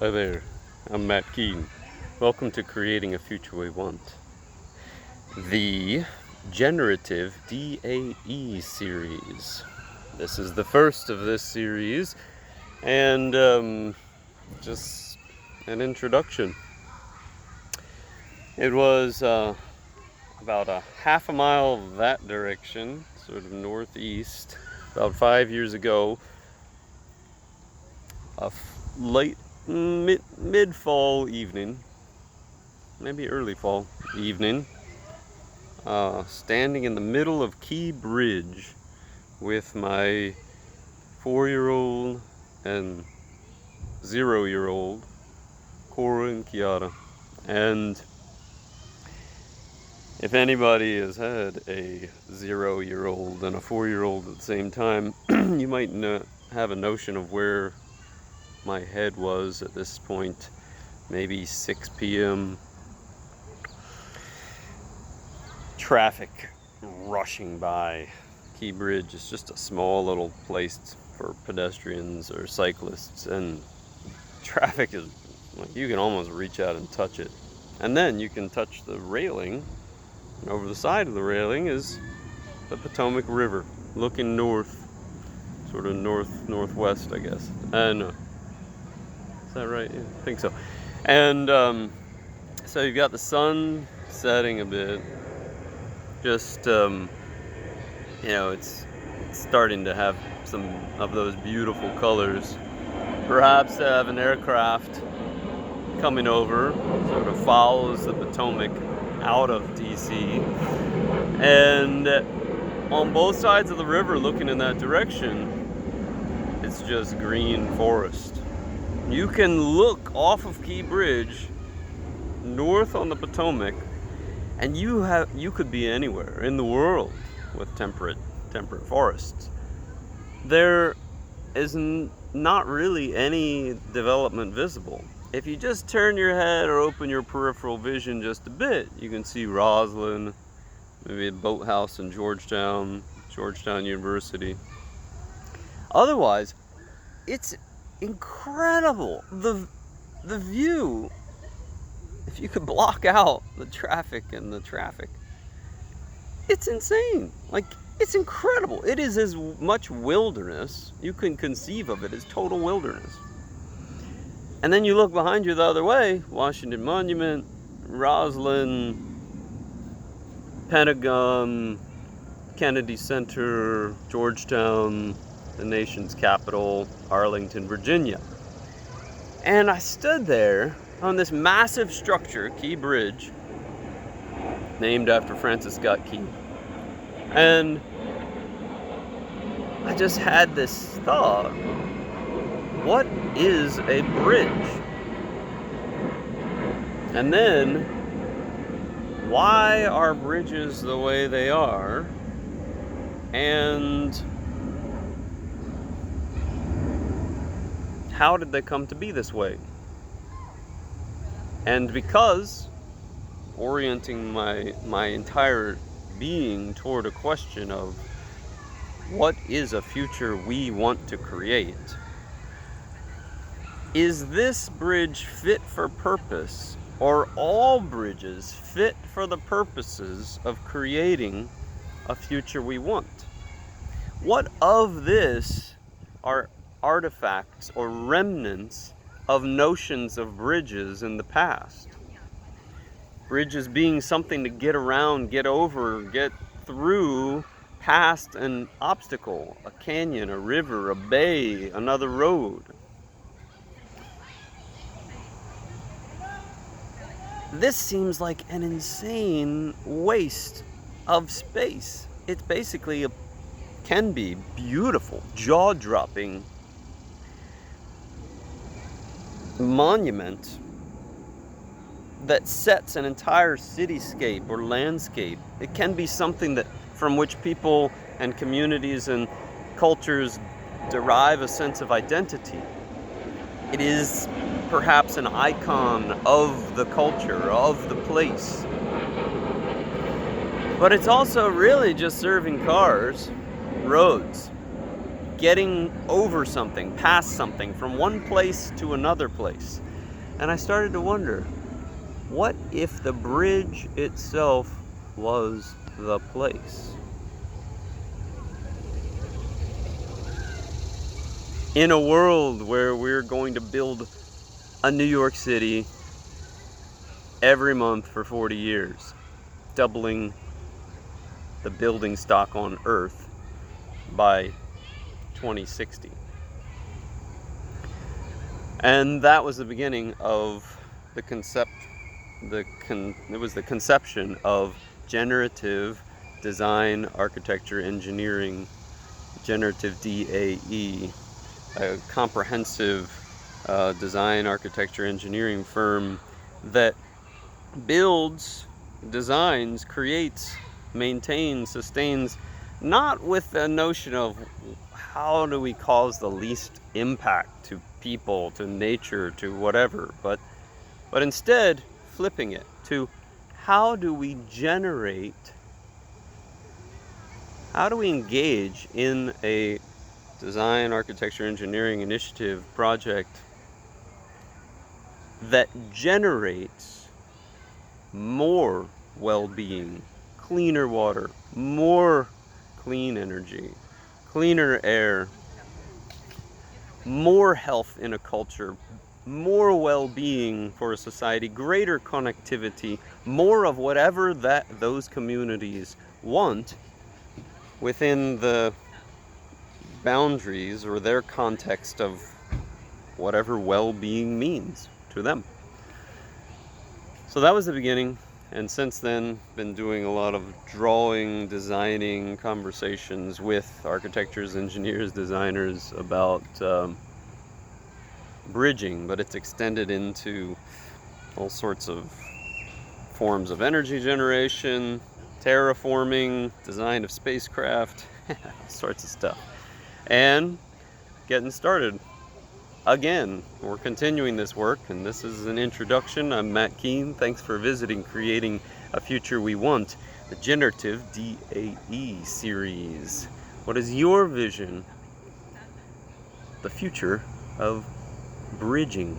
Hi there, I'm Matt Keene. Welcome to Creating a Future We Want, the Generative DAE series. This is the first of this series, and just an introduction. It was about a half a mile that direction, sort of northeast, about 5 years ago, a late mid-fall evening, maybe early fall evening, standing in the middle of Key Bridge with my 4-year-old and 0-year-old Cora and Kiara. And if anybody has had a 0-year-old and a 4-year-old at the same time, you might have a notion of where my head was at this point. Maybe 6 p.m. Traffic rushing by. Key Bridge is just a small little place for pedestrians or cyclists, and traffic is like you can almost reach out and touch it. And then you can touch the railing, and over the side of the railing is the Potomac River, looking north, sort of northwest, I guess. Is that right? Yeah, I think so. And so you've got the sun setting a bit. Just it's starting to have some of those beautiful colors. Perhaps have an aircraft coming over, sort of follows the Potomac out of DC, and on both sides of the river, looking in that direction, it's just green forest. You can look off of Key Bridge north on the Potomac, and you could be anywhere in the world with temperate forests. There is not really any development visible. If you just turn your head or open your peripheral vision just a bit, you can see Roslyn, maybe a boathouse in Georgetown University. Otherwise, it's incredible. The view, if you could block out the traffic, it's insane. Like, it's incredible. It is as much wilderness, you can conceive of it as total wilderness. And then you look behind you the other way, Washington Monument, Roslyn, Pentagon, Kennedy Center, Georgetown, the nation's capital, Arlington, Virginia. And I stood there on this massive structure, Key Bridge, named after Francis Scott Key. And I just had this thought, what is a bridge? And then, why are bridges the way they are? And how did they come to be this way? And because orienting my entire being toward a question of what is a future we want to create, is this bridge fit for purpose, or all bridges fit for the purposes of creating a future we want? What of this are artifacts or remnants of notions of bridges in the past? Bridges being something to get around, get over, get through, past an obstacle, a canyon, a river, a bay, another road. This seems like an insane waste of space. It's basically can be beautiful, jaw-dropping monument that sets an entire cityscape or landscape. It can be something that from which people and communities and cultures derive a sense of identity. It is perhaps an icon of the culture, of the place. But it's also really just serving cars, roads, getting over something, past something, from one place to another place. And I started to wonder, what if the bridge itself was the place? In a world where we're going to build a New York City every month for 40 years, doubling the building stock on Earth by 2060. And that was the beginning of the it was the conception of generative design, architecture, engineering, generative DAE, a comprehensive design, architecture, engineering firm that builds, designs, creates, maintains, sustains, not with the notion of how do we cause the least impact to people, to nature, to whatever, but instead flipping it to how do we engage in a design, architecture, engineering initiative project that generates more well-being, cleaner water, more clean energy, cleaner air, more health in a culture, more well-being for a society, greater connectivity, more of whatever that those communities want within the boundaries or their context of whatever well-being means to them. So that was the beginning, and since then been doing a lot of drawing, designing, conversations with architects, engineers, designers about bridging, but it's extended into all sorts of forms of energy generation, terraforming, design of spacecraft, all sorts of stuff. And getting started. Again, we're continuing this work, and this is an introduction. I'm Matt Keene. Thanks for visiting Creating a Future We Want, the Generative DAE series. What is your vision? The future of bridging.